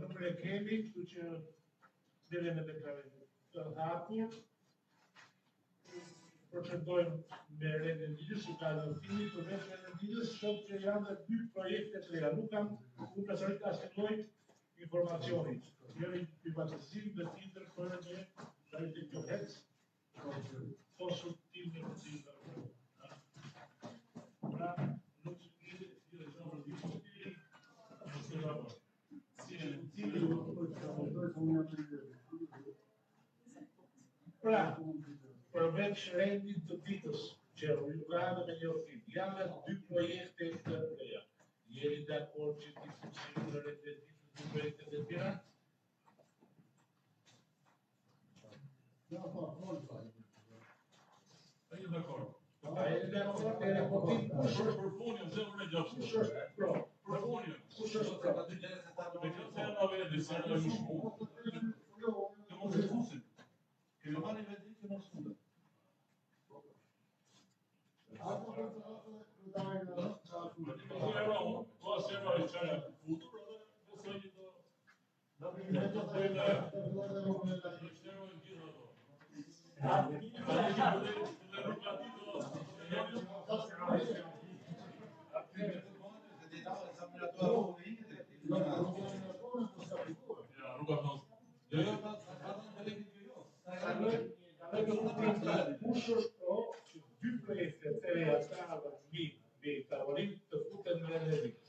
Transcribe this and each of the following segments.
Nuk e kemi, kështu që deri në deklaratë të hapur, procedojmë me renditjes së kalofimit, përveç renditjes shoh që janë dhe 2 projekte të reja. Nuk personalisht asnjë lloj informacioni. Njëri privatizim dhe tjetër për një shajtë të hec, konsultim në tjetër. Pra, nuk është një zonë pra, përveç rendit të ditës, që rrugave me një ofim, janë 2 projekte të reja. Jeni dakord që ti fuqishëm në rendit të projekte të tjera? A jeni dakord? A jeni dakord? E raportim kush është Për punin, zemrën e gjatë. kush është pro? Për punin. Kush është pro? Me këtë se janë avedi, se janë më shku. Të mos e fusin. Kemi marrë një veti që mos fusin. Kush është pro që 2 projekte të reja të ardhur mbi tavolinë të futen në rendit?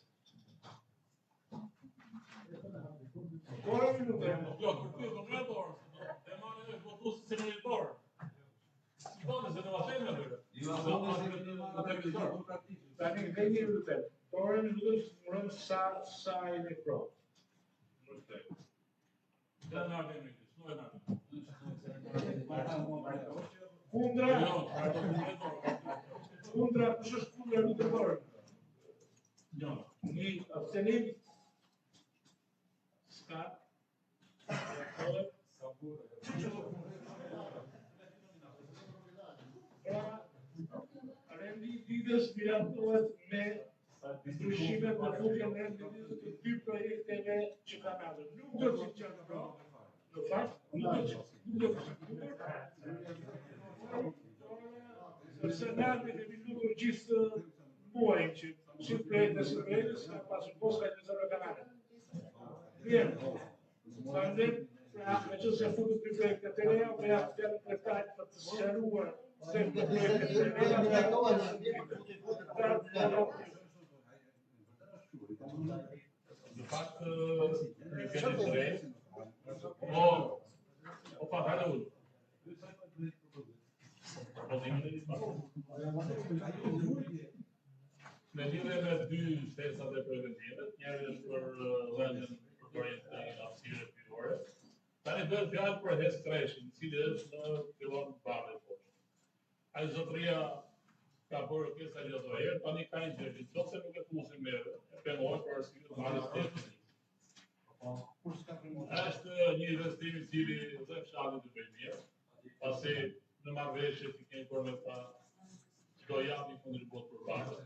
Por minutë. Jo, për ty, për me dorë. E marrë e votus se në dorë. Si tonë, se në vashën në dërë. Tani dhe një minutë. Por minutë mërëm sa e në pro. Dhe në ardhe në këtë, s'nu e në ardhe. Kundra, kush është kundra nuk e dorë? Një abstenim, ska, rendi ditës miratohet me ndryshime për futjen e rendit ditës të 2 projekteve që kanë ardhur. Nuk do të qenë pro. Në fakt, nuk do të sepse ne kemi lutur gjithë muajin që gjithë projekte së projektës ka pasur posta në zona kanale. Mirë, prandaj, pra, me që se futu 2 projekte të reja, me ja të detajt për të sqaruar se projekte të reja, Në fakt, një këtë drejt, o pa hajde ullë. Me lidhe me 2 shtesat e preventimet, njëri është për lëndën për projekt të hapësire fillore. Tani bëhet fjalë për HES Kreshin, cili është në fillon barë e poshtë. Ai zotëria ka bërë pjesa gjithë herë, tani ka një gjë, nëse nuk e fusin merë, e pengohet për arsye të marrjes teknike. Është një investim I cili dhe fshatit të bëjë mirë, pasi në marrëveshje që kemi bërë me ta, do jap një kontribut për bazë.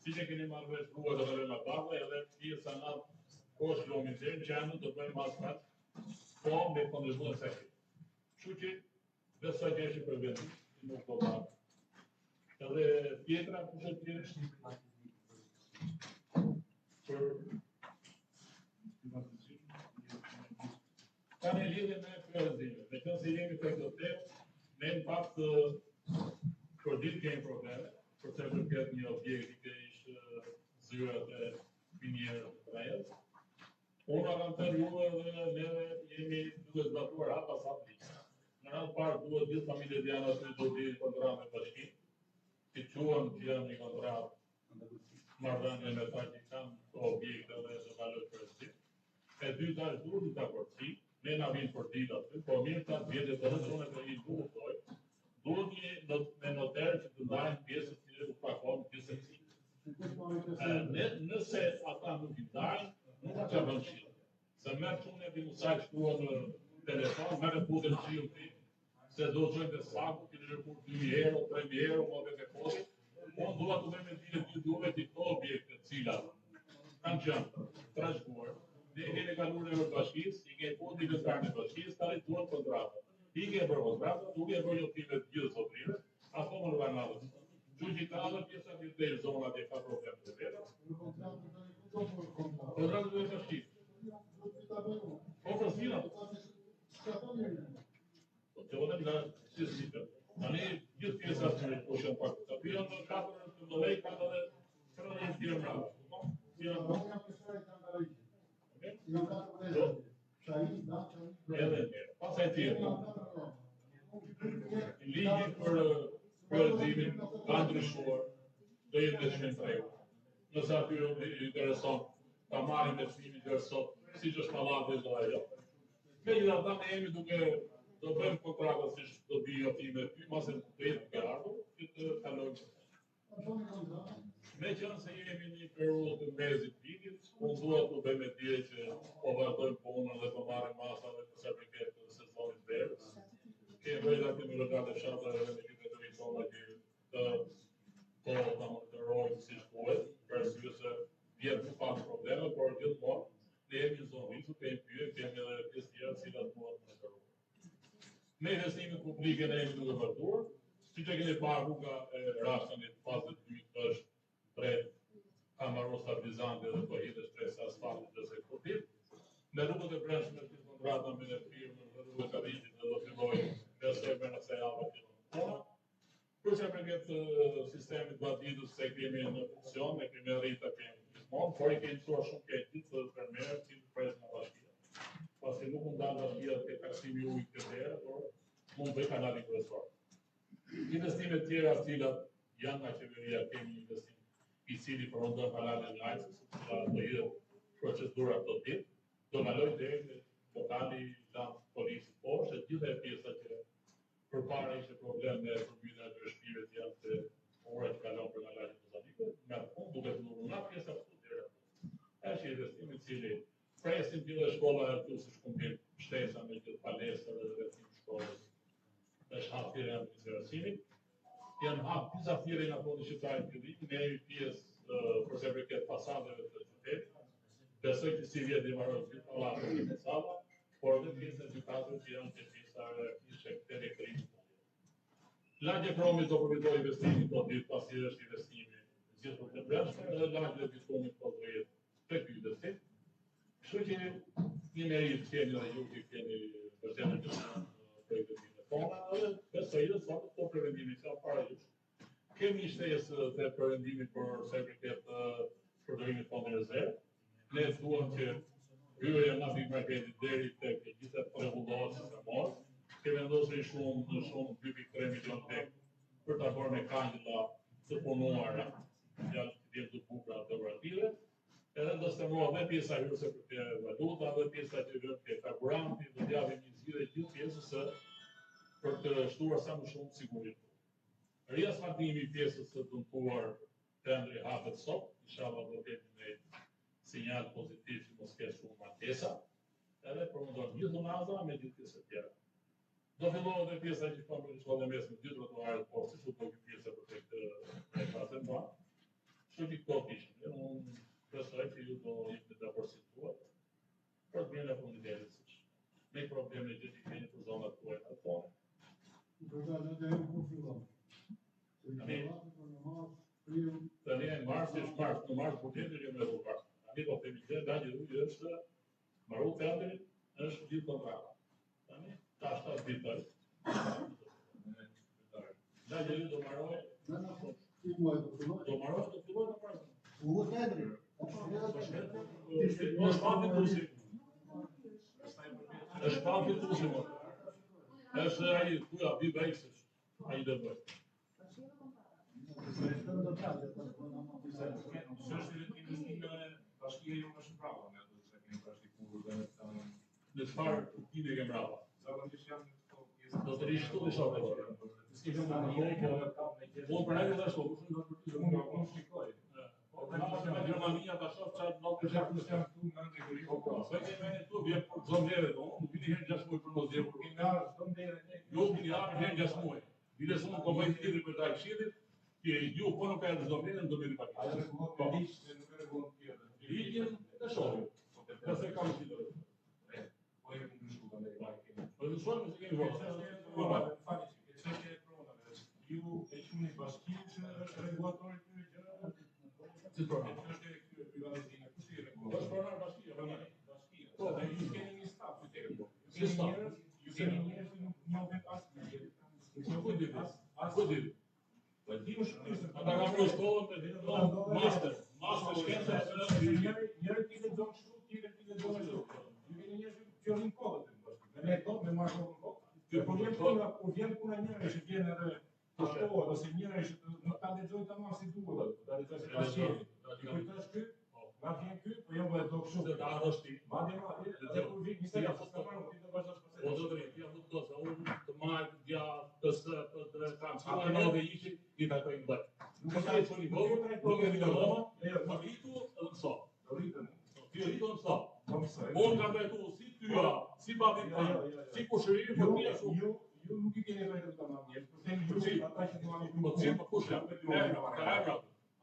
Si që keni marrëvesh ruaj dhe vëre me bazë, edhe pjesa nga koshtë kilometrin që janë të bëjmë mas mat, po me kontribut e sekti. Kështu që besoj që është për vendit, nuk po bazë. Edhe tjetra kush është tjetër? Për ka një lidhje me privatizime. Me qënë se jemi të këtë temë, ne në fakt për ditë kemi probleme, për të përket një objekti që ishte zyrat e minjerë të trajës. Unë kam të juve dhe neve jemi duke zbatuar hapa sa plikë. Në ratë parë duhet gjithë familjet janë aty do t'i kontrat me bashkim, që quen që janë një kontrat marrëdhënie me ta që kanë të objekte dhe të valoj përësit. E dyta është duhet një takërësi, ne na vinë për ditë aty, po mirë ta vjetë të rëzone për një duhet një me noterë që të ndajnë pjesët që u pakon pjesët si. Nëse ata nuk i dajnë, nuk ka që bënë shilë. Se merë që e musaj shkrua në telefon, merë putën qilë ti, se do të qojnë të saku, të nërëpur 2.000 euro, 3.000 euro, më dhe të kodit, unë duha të me dhjë të duve të këto objekte, cilat kanë qënë trashguar, ne kene kalur në bashkis, i ke poti në karnë në bashkis, tali duhet kontrata. I ke bërë kontrata, duke e bërë jotive të gjithë sotrive, ato më në banalës. Gjujitare, pjesa të të zonat e ka problem të vete. Kontrata të bashkis. Po përstina. Që vëdhe nga si zhjitër. Tani, gjithë pjesat që po shenë pak të tapirën, në 4 të mëlej, ka dhe 30 tjërë mrava. Pasaj tjerë, ligji për përëzimin ka ndryshuar, do jetë në shumë tregu. Nëse aty intereson ta marrin investimin deri sot, siç është pallati do ajo. Megjithatë ne jemi duke do bëjmë kontrata siç do bëj jotime ty, mase do jetë të ardhur, që të kalojmë. Me qënë se jemi një periudhë të mezit vitit, unë dua të bëjmë e tje që po vazhdojmë punën dhe po marrim masa dhe përse përket të sezonit verës. Kemi vejta këmi lëgatë e fshatra dhe me qytetëri tona që të ta monitërojmë si shkuet, për arsye se vjetë të pak probleme, por gjithmonë ne jemi në zonë rrisu, kemi pyje, kemi edhe pjesë tjera cilat duhet monitëruar. Me investimet publike ne jemi duke vazhduar, si që keni parë rruga e Rashtanit fazë 2 është prej kamaro stabilizante dhe po hitë shtresa asfaltit dhe sektortit. Me rrugët e brendshme të kontrata me në firmën dhe rrugët e Kavicit dhe do fillojë besoj me nëse javë të tona. Përse përket sistemit baditës se kemi në funksion, ne kemi rrita kemi gjithmonë, por i kemi mësuar shumë ke gjithë të përmerë që të presë në bashkia. Pasi nuk mund dalë bashkia të taksimi ujtë të dhere, por mund bëj kanalin kryesor. Investimet tjera cilat janë nga qeveria kemi investim i cili përmendon kanalin lajës, do jetë procedura të ditë, do kaloj deri në lokali lan polisit poshtë, gjithë pjesa që përpara ishte problem me përmbytjen e shpive të janë të ora që kalon për nga lajë Mozambikut, nga fund duke të nëruna pjesa këtu deri aty. Është investim i cili presim gjithë shkolla e këtu si shkumbim shtesa me gjithë palestër dhe vetim shkollës. Është hapësirë e administracionit. Janë hapë disa thirrje nga fondi shqiptar i fillimit, ne jemi pjesë përse përket fasadeve të qytetit. Besoj që si vjetë i marrë gjithë pallatet e fasada, por edhe pjesë e gjykatës që janë të pjesa e ishte të elektrimit. Lagje Kromit do përfitoj investimin do ditë pasi është investimi gjithë të brendshme, edhe lagje e Biskumit do jetë tek qytetit. Kështu që një merit kemi dhe ju që kemi vërtetë të projektet edhe besoj dhe sot të prevendimit ka para jush. Kemi shtesë dhe prevendimit për se përket përdorimit fondit rezervë. Ne duam që hyrja nga pikmarketit deri tek gjithë rregullohet sistemor. Kemi vendosur shumë 2.3 milion tek për ta bërë me kandila të punuara, janë të të bukura dekorative. Edhe do stemohet dhe pjesa hyrëse për valuta dhe pjesa që hyn ke karburanti, do t'japim një zgjidhje gjithë pjesës për të shtuar sa më shumë sigurit. Riasfaltimi i pjesës së dëmtuar tendri hapet sot, inshallah do kemi një sinjal pozitiv që mos ketë shumë martesa, edhe përmendon gjithë zonaza me gjithë pjesë tjera. Do fillohet dhe pjesa që ka për shkollën e mesme, dy trotuare, por si do të pjesa për tek pasën ba. Kështu që këto kishin. Unë besoj që ju do jeni të përfituar për të mirën e fundit. Me probleme që keni për zonat tuaja të tona. Tani e mars është mars, në mars buxheti që më rrugë. Tani do të themi që dallë ujë është marrë tendrin, është gjithë kontrata. Tani ka 7 ditë. Dallë ujë do marrë. Do marrë të fillojë në parë. U tendri. Është papi tuzi. Është papi tuzi. Është ai ku ja vi baisësh. Ai do bëj. Bashkia ju është brava, ne do të kemi bashkëpunë dhe në çfarë kuptimi ke brava. Zakonisht janë këto pjesë. Do të rishtu të shohë. Sikur më ndihmoj që unë për ai do të shkoj, unë do të shikoj. Po Për shkak të jam këtu në Anglë. Po, sa kemi këtu vjen zonëve tonë, nuk vini herë 6 muaj për mos dhe për. Nga zonëve. Jo, vini herë 6 muaj. Vile sonë kompani tjetër për ta këshillit, që ju po nuk ka të zonën, do bëni pak. Ajo rregullon me ligj, nuk e rregullon tjetër. Ligjin e shohim. Ka se kam si do. Po e ndryshuar tani pak. Po do shohim se kemi vota. Ju e shumë një bashki që është regulatori të një gjëra. Si pronar. Është e privatizime. Kush i rregullon? Po pronar bashkia, pronar. Bashkia. Po, dhe ju keni një staf të tjerë. Si staf? Ju keni njerëz që nuk njohin asnjë. Ku di? Ku di? Po di më shumë se Ata kanë bërë shkollën të ditë master. Master shkencë njëri ti lexon kështu, tjetri ti lexon ashtu. Ju keni njerëz që fillojnë kodën të bashkë. Ne do me marrë kod. Po vjen puna njëri që vjen edhe shkollë ose njëri që nuk ta lexoj tamam si duhet. Ta lexoj si pashjeri. Ti kujtosh ky? Ma vjen ky, po jo bëhet do kështu. Se ta arrosh ti. Madje edhe kur vi 20 javë të marrë ti do vazhdosh O procesi. do të rrit, ja nuk do se unë të marrë ja të kam çfarë në dhe ishi i takoj në bëj. Nuk ka të çoni vogël, nuk e di doma, po ritu edhe so. Do rritën. Ti ritu në so. Po mësoj. Unë kam drejtu si tyra, si babin tanë, si kushëri, po ti ashtu. Ju nuk i keni drejtë të tamam njerëz, por themi ju ata që duan të Po ti po kush jam? Ka ebra.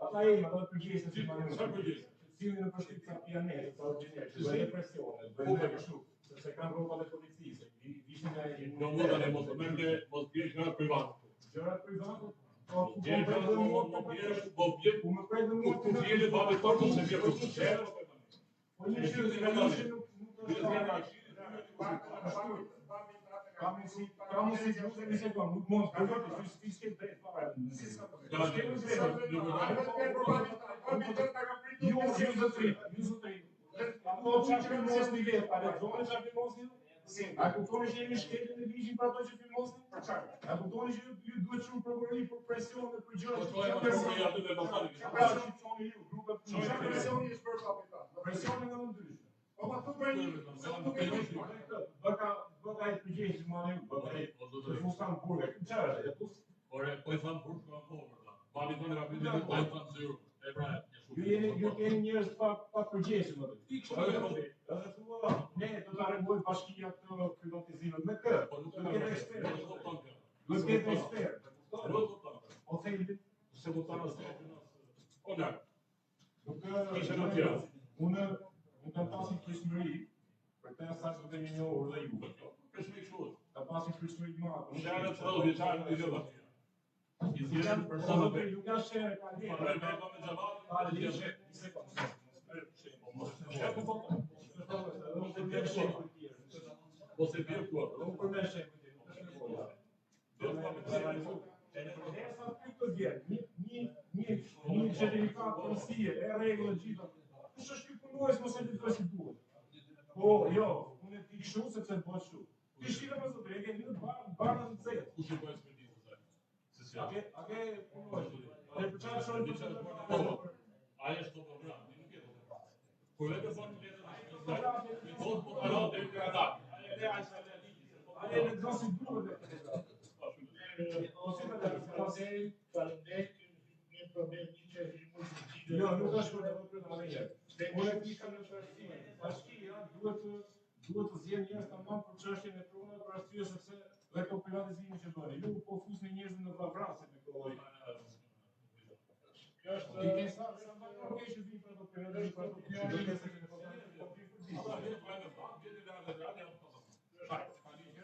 ata jemi, ata përgjegjëse Si si manë. sa përgjigje. Cilin në përshtyp sa pianet, sa origjinet, që bëjnë depresione, bëjnë kështu, sepse kanë rrobat e policisë, vishin nga Jo më tani mos mendje, mos bie gjëra private. gjërat private, po ku Gjëra bëjnë private mua mos bie, po bie ku më prej dhe ku mua ku vjen babi tonë se bie për çfarë. po një që nuk Kamu si nuk e sekon, nuk mund të bëjë, ju s'ke drejt fare. Ju zotri. Apo çfarë mos një vetë, pa lexuar çfarë filmosin? A kuptoni që jemi shkelën e ligjit për ato që filmosin? A kuptoni që ju duhet shumë prokurori për presion dhe për gjëra Po ja po ja të bëj Pra shqiptoni ju, grupet presioni nga ndryshme. Bëka e përgjegjës më në bëka e fustan burge, çfarë është? Ore, po i tham burg, kam po vërtet. Babi tonë ka pyetur me taj tan zero. E pra. Ju keni njerëz pa përgjegjës më të. Edhe thua, ne do ta rregullojmë bashkia këtë privatizimin me kë. Po nuk Nuk e kemi di ekspert. ekspert. Nuk kemi ekspert. Nuk kupton. O themi, Se kupton as. O la. nuk unë kam pasur frikëri për të sa të kemi njohur dhe ju. Kështu kështu. Ka pasur frikëri të madh. Unë jam 30 vjeçar në Lidhë. I zgjen persona Po ju ka shërë ka Po lidhje. ne me xhamat, Pa ligje, një sekondë. çka po thotë? Po se bie ku ato. Nuk përmesh e kujtim. Një certifikat policie, e rregull gjitha. Kush është ky punojës mos e lexoj si duhet. Po, jo, unë e di kështu sepse bëhet kështu. Ti shikoj më zotë, e ke një barë në cetë. Kush e bën ekspeditën së saj? Se si. A ke punojës? Ne për çfarë shohim për çfarë? Ai është po program, nuk e di. Kur vetë bën letër, i thot po alo te ka. A e lexon si duhet. Jo, nuk është për të më njërë. Unë e pika në shërësime. Bashkia duhet të zjenë njerëz tamam për çështjen e pronave për arsye sepse dhe këto privatizime që bëni. Ju po fusni njerëzit në vrasje me këto lloj. Kjo është i ke sa nuk ke që vi për ato privatizime për ato pjane. Do të thënë se po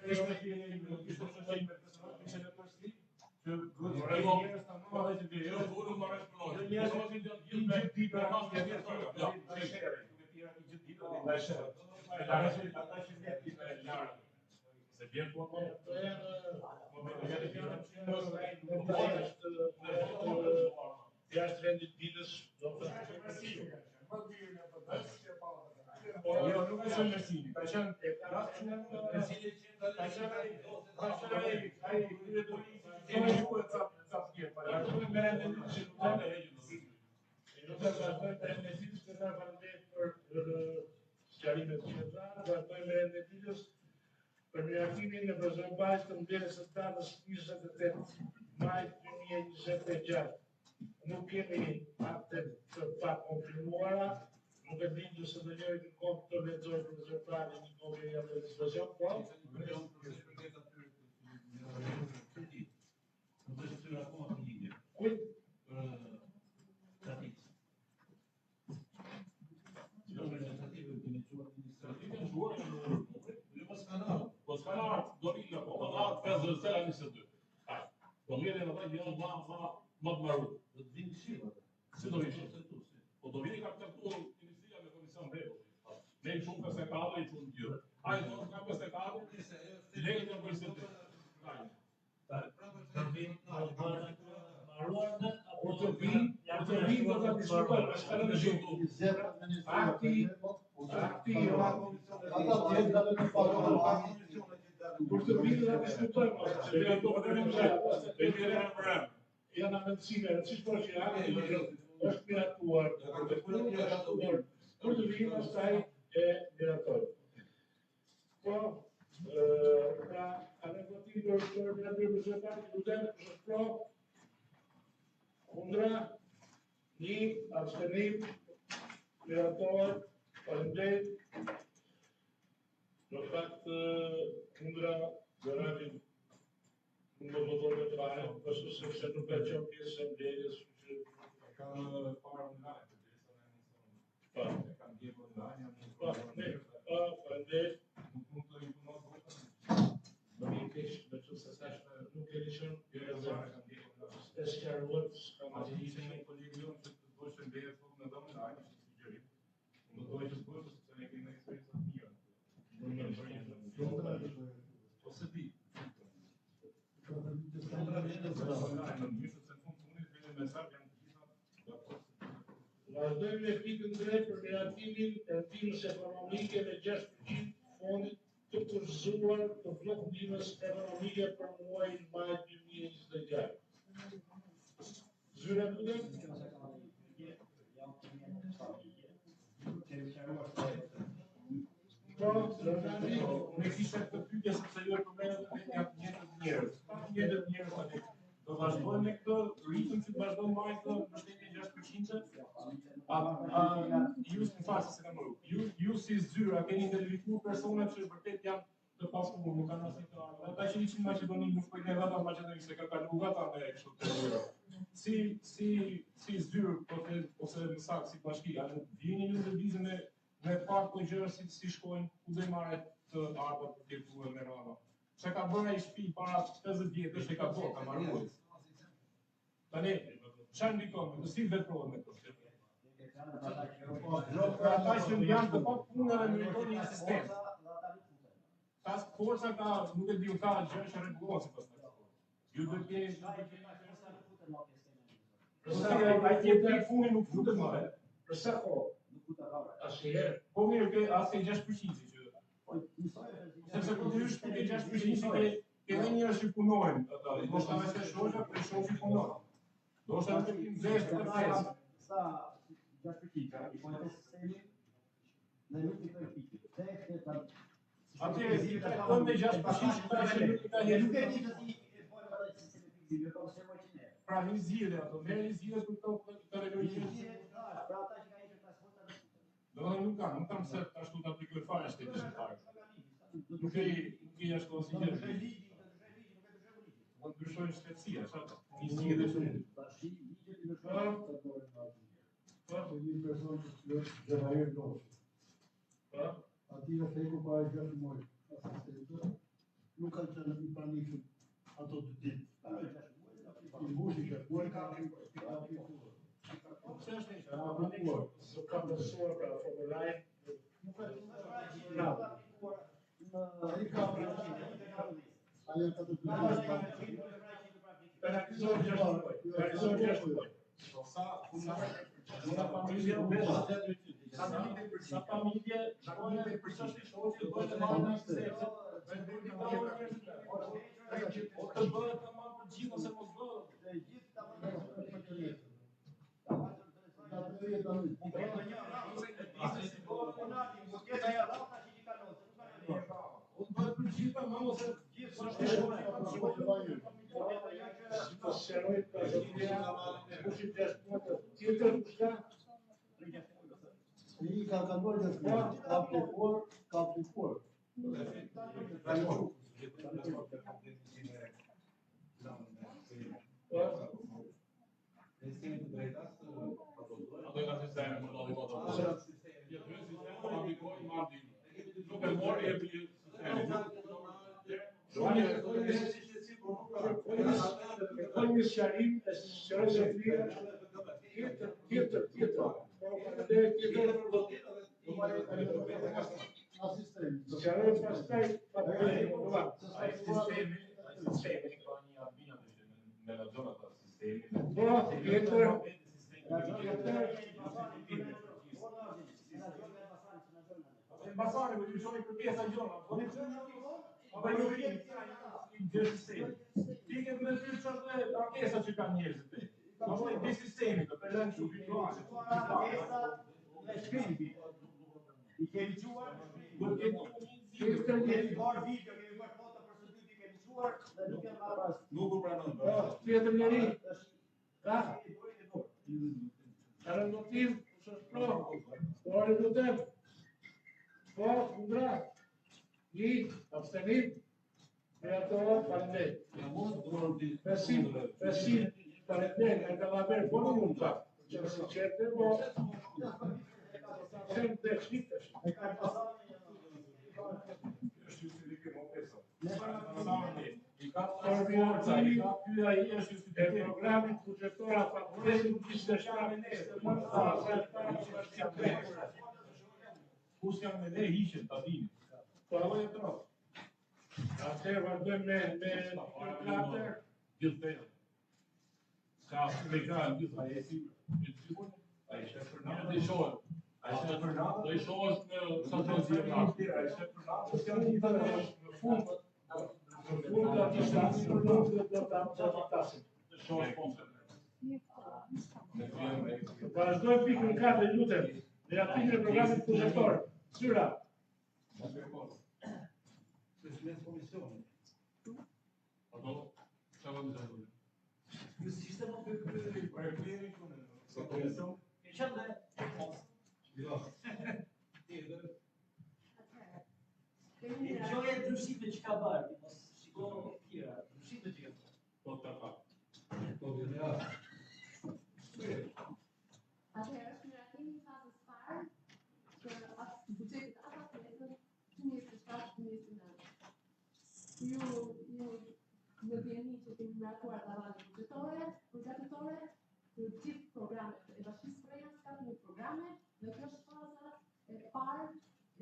është një fjellë në kishtë të shëjnë me personat, që në përshri, që duhet të rejnë njerës të më dhe që të Jo, po nuk marrësh punon. Dhe njerës që të gjithë ditë në mas të gjithë në shere, duke tira një gjithë ditë në shere. Ata që vjetë ditë në larë. Se vjen po po. Jashtë vendit ditës, do të Jo, nuk është në Mersini, ka qenë rast që në Mersini, ka qenë ai kryetari që në juhet ca pjerë, para në merendin që nuk të në regjë. do të vazhdojmë të Mesinit që na falenderoj për sqarimet që dha, vazhdojmë me ditës për reagimin në prezantimin të mbledhjes së datës 28 maj 2026. Nuk kemi akte të pakonfirmuara, Nuk e din nëse do njëri të kohë të lexojë për zyrtarin një kopje ja të situacion, po? Kujt? Po s'ka do vinë po ata 52. Do vjen edhe ata që më të marrë. Do të vinë këshilla. Si do vinë? Po do vini ka caktuar Ministria me komision rregull. Ne shumë pesëkadre i shumë gjë. Ai do të ka pesëkadre, legë në president. Por të vinë do ta diskutojmë, s'ka në shumë. Kur të vinë do ta diskutojmë, se ne do të kemi janë amendësime, si shpo që është miratuar, kur të vinë pastaj e miratojnë. Po, pra, adeguativ për miratur për zyrtarin, lutem, është pro, kundra, një, abstenim, mirator, faleminderit. Në fakt, kundra, Zoranin, nuk do të votojmë të fare, pashtu sepse nuk ka qenë pjesë e mbledhjes, që Ka parë online, pa. kam ndjekur online, Pa, ne, faleminderit. nuk mund të imponoj votën. Do mi keq, me që se thash, nuk e lishon, Jo, kam ndjekur online. e sqaruar, s'ka Ma që ishte një kolegë jonë që të bëjë mbledhjes votën në domë online, është sugjerim. Nuk do të bëjë sepse ne kemi eksperiencë të mira. Po se di. Vazhdojmë me pikën 3 për miratimin e ndihmës ekonomike me 6% fondit të kurzuar të blok ndihmës ekonomike për muajin maj 2026. Zyra lutem. Po, Lorani, Unë kisha këtë pyetje sepse ju e përmendët janë njëtë njerëz. Njëtë njerëz tani. Do vazhdojmë me këtë ritëm që të vazhdojmë marrë këtë mbështetje 6%? Ju në fakt se kam marrë. Ju si zyra keni identifikuar persona që vërtet janë të pasurur, nuk kanë asnjë të ardhur. Ata që ishin në Maqedoni nuk shkojnë edhe ata në Maqedoni se ka kaluar ata me kështu të zyra. Si zyrë ose në saktë si bashki, a nuk vini ju lëvizje me pak të gjëra si shkojnë, ku do i marrë të ardha për të jetuar me rana. Çka ka bërë ai shtëpi para 50 vjetësh e ka bërë, ka marruar. Tani, çfarë ndikon, si veprohet me këtë? Për ata që janë të pak punë dhe meriton një asistent. Task force ka, nuk e di, ka gjë që rregullohen sipas kësaj. Ju do të keni ai që punë nuk futet më. për sa kohë? Asnjëherë. Po mirë, ke asë 6% që. Sepse kur ti hysh te 6% ke edhe njerëz që punojnë ata. Do të thotë se shoqja për shoqë punon. Do të thotë që zesh të fjalë. Sa 6%, i po të sistemi në nuk i të pikë. Atëherë si ka këmbë 6% që nuk ka Nuk një. e di të ti e po ata sistemi pikë, jo ka se më që. Pra një zgjidhje ato, merr një zgjidhje për të relogjë. Pra ata që kanë qenë pasporta. Do të thonë nuk kam se ashtu ta aplikoj fare shtetin shqiptar. Nuk e ashtu si gjë. Do të ndryshojnë shtetësia, çfarë? Një zgjidhje shumë. Tashi ligjet i ndryshojnë. Një person që gjërajer doshë. Ati në fejku pa e gjëtë mojë. Nuk kanë që në pranikshëm ato të ditë. I bushi që kuaj ka Pse është një Ka mësuar pra formulaj. ajo ka të të Realizor 6 Sa familje shkojnë dhe përshështi shoqë bëhet të marrë në shtëpi. O të bëhet të marrë për gjithë ose mos bëhet. Unë bëhet për gjithë më ose Si të sqaroj pra zotëria, e bushim 6 punët tjetër, kushta? i ka kaluar dhe fjalë, ka aplikuar. Ato ka sistemi më ndodhi voto. Ja dy sistemi aplikoj mardi. Nuk e mori e pi sistemi. Kërkoj një sqarim e sqaroj Sofia tjetër. Sqaroj pastaj Sistemi ka një admin aty që menaxhon ata sistemi. Mbasare, për ju shoni për pjesa gjona. Apo ju vjen gjë sistemi. Ti ke më thënë çfarë ankesa që kanë njerëzit. Apo i sistemi, për lënë shumë virtuale. I kemi quar, Do të ketë kemi bërë video, kemi bërë foto për së dyti, kemi quar, dhe nuk e marrë pas. nuk u pranon. tjetër njeri. Ka? Arëndotim, shështro, ori lutem. Po, kundra. Një, abstenim. E ato, parendej. Besim, parendej, e ka vaber, po në mund ta. Që si qete, po. Sem dhe shqiptesh. I ka forza, i ka pyra i është E programit buxhetor afatresin kishte shtamin e Kus janë me le hiqen të adini. Po e tro. Atëherë vazhdojmë me katër. Gjithë të Ska me ka gjithë ai e sigurt. Ai është për natë do i shohë. Ai është për natë do i shohë në sa të zgjidhë. Ai është për natë janë Në fund do të shtasim për nuk do ta tasim. Të shohë punën. Vazhdojmë pikën 4, lutem. Dhe aty në programit buxhetor. Syra. Ato çfarë do të thonë? Gjoja e ndryshimeve që ka bërë, mos shiko tjera, ndryshime që ka bërë. Po ta pa. Atëherë është miratimi i fazës parë të buxhetit afatresën 2007-2009. Ju në vjeni që kemi miratuar davalet buxhetore, përgatitore, për gjithë programet e Bashkisë Prejës, ka një programe, dhe kjo është faza e parë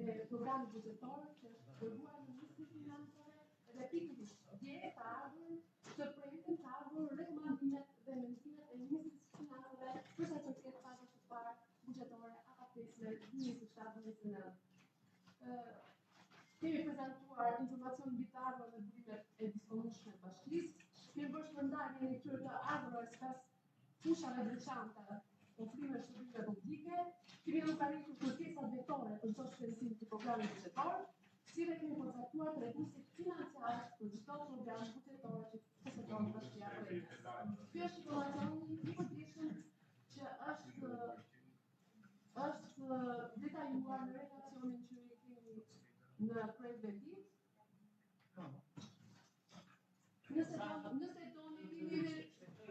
e programit buxhetor që është dërguar në Ministrinë e Financave dhe pikërisht dje ka ardhur të projektin ka ardhur rekomandimet dhe mendimet e Ministrisë së Financave për sa i përket fazës së parë buxhetore afatresme 2007-2009. Kemi prezantuar informacion mbi të ardhurën dhe burimet e disponueshme të bashkisë. Kemi bërë shpërndarje në këtyre të ardhurave sipas fushave veçanta ofrime shërbime publike. Kemi llogaritur kërkesat vetore për çdo shpensim të programit buxhetor, si dhe kemi konstatuar treguesit financiar për çdo program buxhetor që përfiton Bashkia e Prejës. Ky është informacioni i përgjithshëm që është detajuar në relacionin që kemi në projekt vendim. Nëse doni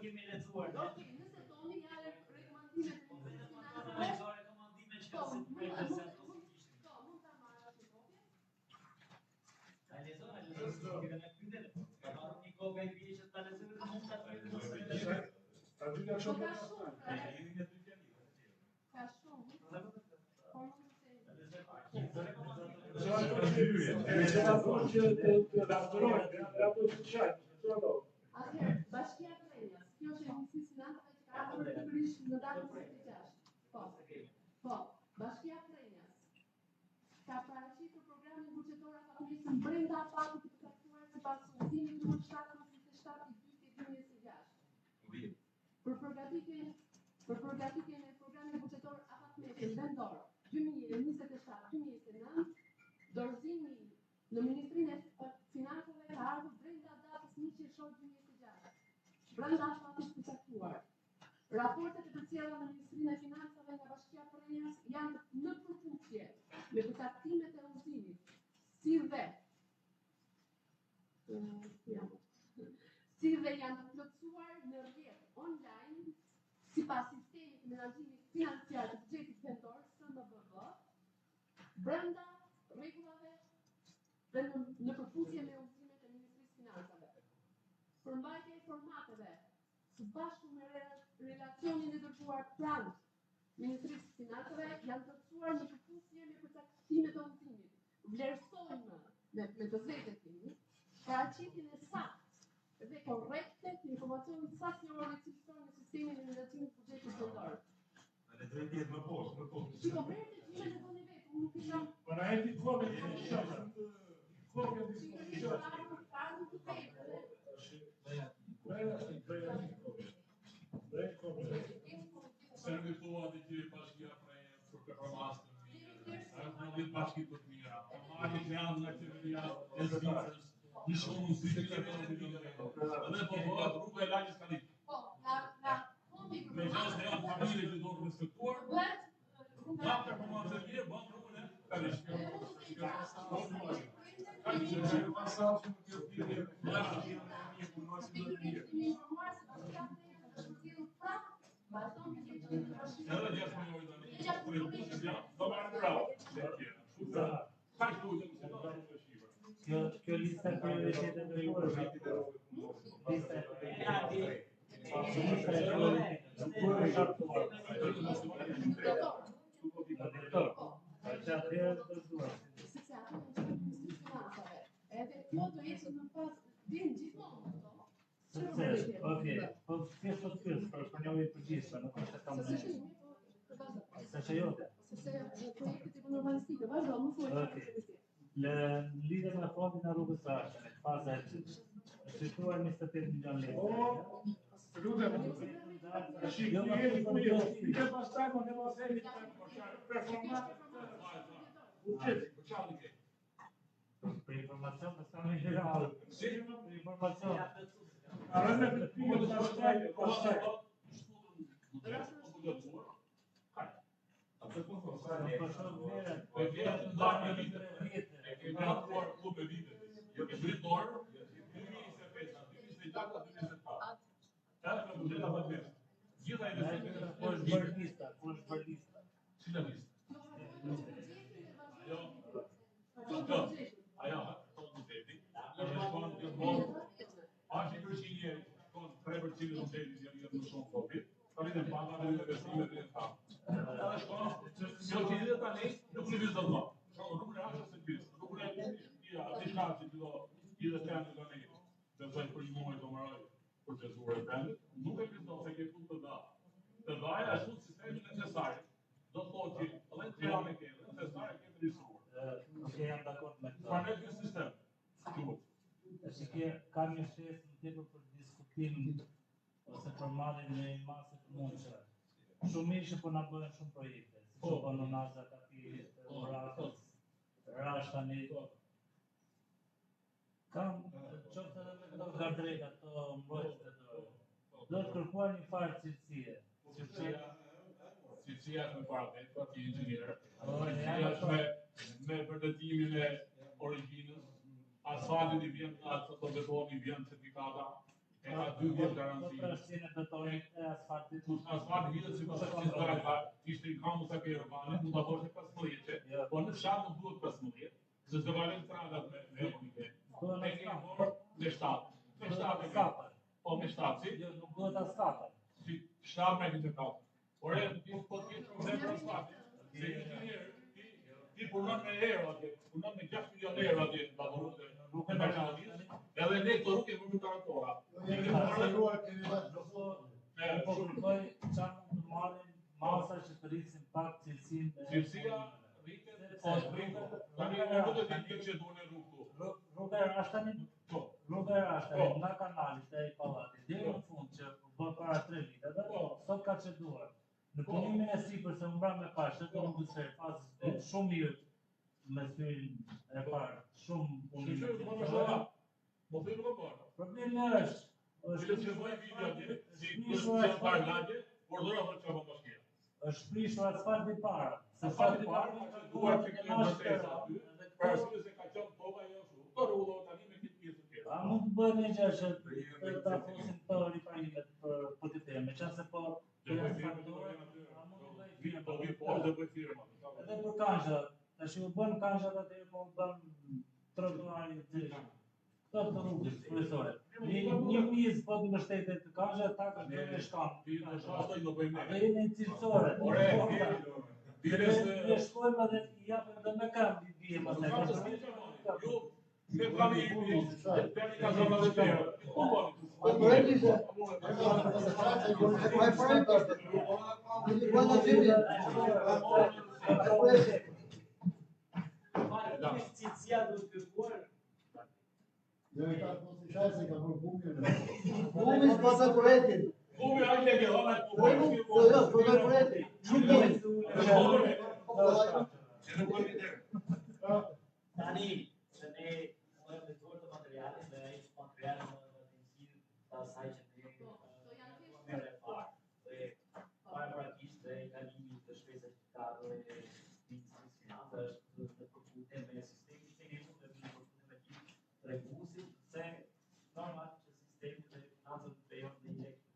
Kemi lecuar. Nëse doni ja rekomandimet e financave. Rekomandime që ka si të projekte se ato mund ta marrësh një kopje. A lezon, ke në pyetje. Ka marrë një kopje e bie që ta lezoj dhe mund ta pyet. Ta dyja Po shumë. ka shumë. Ka shumë. Po nuk Atëherë, Bashkia e Prejës, kjo është e Ministrisë Financave që ka ardhur pikërisht në datën 26. Po, Bashkia e Prejës ka paraqitur programin buxhetor afatresën brenda afatit të përcaktuar sipas udhëtimit numër 7/27/2026. Për përgatitjen e programit buxhetor afatresën vendor 2027-2029, dorëzimi në Ministrinë e Financave ka ardhur brenda datës 1 qershor 2026. Brenda afatit të përcaktuar. Raportet e përcjellura në Ministrinë e Financave nga Bashkia e Prejës janë në brenda rregullave dhe në përputhje me udhëzimet e Ministrisë Financave. Përmbajtja e formateve së bashku me relacionin e dërguar pranë Ministrisë Financave janë plotësuar në përputhje me përcaktimet e udhëzimit. Vlerësojmë me të vërtetë tim paraqitjen e saktë dhe korrekte të informacionit sasior i cilësor në sistemin e relacionit buxhetit vendor. Shiko, merrni time në tonë vetë, unë nuk i kam. Para e ti kopje të dispozicionit. Kopje të dispozicionit. Serve po atë që bashkia për performancë të mirë. Në ditë bashki të mira. Marrë janë në qeveria e Zvicrës. Një shumë si të kemi në milion euro. Edhe po bëhet rruga e lagjes Kalit. Po, na kombi Me gjasë dhe janë familje që do të respektuar. Nga performancë e mirë, bënë rrugën e Kalit. Edhe gjasë me ojë dhe do marrë bravo. Ka i shtu dhe mëse do të shqiva. Kjo lista e prioritete të juaja. Lista e prioritete. Lista e prioritete. Kur është aktuar? Që atëherë të duhet. Sepse ato në Ministrisë Financave. Edhe kjo do ecë në pas vjen gjithmonë këto. Sepse, okay, po thjesht të pyes për një përgjithësi, nuk është kam ne. Se që jote. Sepse projektet e urbanistike vazhdo më thuaj. Në lidhje me fondin e rrugës së Rashkës, faza e dytë. Është fituar 28 milion lekë. Lutem, shikoj pastaj më ne mos e performancë. Për informacion të stanë në general. Për informacion. Arë me pyetje pastaj. Në përshon vlerën. E vjen të ndarë me vite. E kemi akuar klub e vite. Jo ke dritor, 2025, 2024, 2024. Ka në buxhet apo vetë. Gjitha i dhe Po është bërë lista, po është bërë lista. Cila listë? Ajo, tonë buxheti. Ashtë i përqinje, tonë 3% në buxhetit janë më shumë kopit. Ka vitë në panga dhe në investime dhe në kamë. Edhe shkonë, kjo që i dhe tani, nuk në vizë dhe do. Rrugën e Rashkës e vizë. Rrugën e shkia, ati shkatë që të do, i dhe temë të tani. Besoj për një muaj të mëroj për të zuar e vendit. Nuk e vizë do, se ke punë të da. Të daja është në sistemi necesari. Do të thotë që, edhe në të janë e kene, necesari ke të risuar. Nuk e jam dakord me këtë. Për ne këtë sistem. Është që ka një shtesë në tepër për diskutim ose për marrjen e masë të mundshme. Shumë mirë po na bëhen shumë projekte, siç u bën në Naza Kapi, Orakës, Rashtani. Kam qoftë edhe me këto gardreka, këto mbrojtës e dorë. Do të kërkuar një farë cilësie. Cilësia është me para vetë, pa ti inxhinier. Cilësia është me vërtetimin e origjinës. Asfaltit i vjen atë të betoni, vjen certifikata. E ka 2 vjet garanci. Po trashësinë e betonit e asfaltit. Asfalti vitet si pas që zdajta, ishte i kamu sa ke urbanit, mund të boshe 15, po në fshat nuk duhet 15, se s'do valen tradat me ekonike. Ne kemi bërë me 7. Me 7 e kemi. Po me 7, si? Jo, nuk duhet asfaltat. Si 7 me këtë 4. Por e, ti po t'kesh problem për asfaltit. Se inxhinier, ti punon me euro atje, punon me 6 milion euro atje, laborute. Rrugën e Rashkës. Edhe ne këto rrugë kemi për karatora. Po kërkoj çfarë mund të marrim masa që të rrisin pak cilësinë. Cilësia rritet, po rritet. Tani ne nuk e di që duhen e rrugë këtu. Rruga e Rashtanit, Po. rruga e Rashtanit nga kanali te i pallatit deri në fund që bën para 3 viteve, sot ka çeduar. Në punimin e sipër se umbra me pashë, do të thotë fazë shumë mirë me syrin e parë, shumë punim. Po them më parë. Problemi është Që bëjë video atje, si që parë lagje, urdhëra për çfarë bashkia. është prishur asfalti para. Asfalti para ka duar të kemë mbështetja aty, për arsye se ka qenë toka jo ashtu. Po rrugë tani me këtë pjesë tjetër. A mund të bëhet një gjë që ta fusim këto riparimet për këtë temë, meqense po Do bëj firmë do bëj aty. Po vi po do bëj firmë. edhe për kangja tash u bën kangët atë po u bën trotuari të tjerë. Këto të rrugës kryesore. Një mizë po të mbështetet të kangët, ta ka të shkon. Atë jeni cilësore. Ne shkojmë edhe i japim edhe me këmbë i bie pastaj. Me plani i plani ka zona dhe të Tani, se ne mojmë të të materiale dhe ishtë materiale në tinësi të asaj që ne mere parë. Dhe paraprakisht dhe kalimi të shpesës të kadrë e tinësis finanse është të përpute me sistemi shtegjemu dhe në përpute me gjithë tregusit se normal që sistemi dhe finansët të bejon dhe injektë.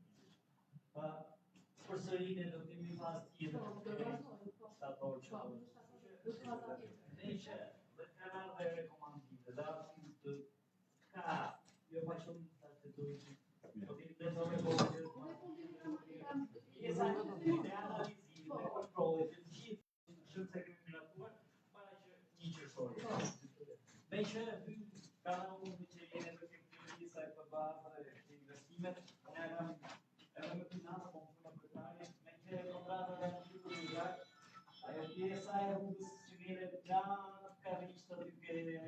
Përsëritje do të kemi pas tjetër shtator që ne që dhe kanal dhe rekomandime, dhe arsim të ka, jo ma shumë të dojtë, po të të zove bojtë, pjesa dhe analizime, dhe kontrole, të gjithë shumë se kemi miratuar, para që një qërshori. Me që kanalun dhe që jene dhe kemë të njësa e përbazë dhe investimet, ne edhe me finansë, po më të përtari, me që kontrata dhe në qyku të gjak, ajo pjesa e rrugës që vjene të gjanë, ka rishtë të ke lidhja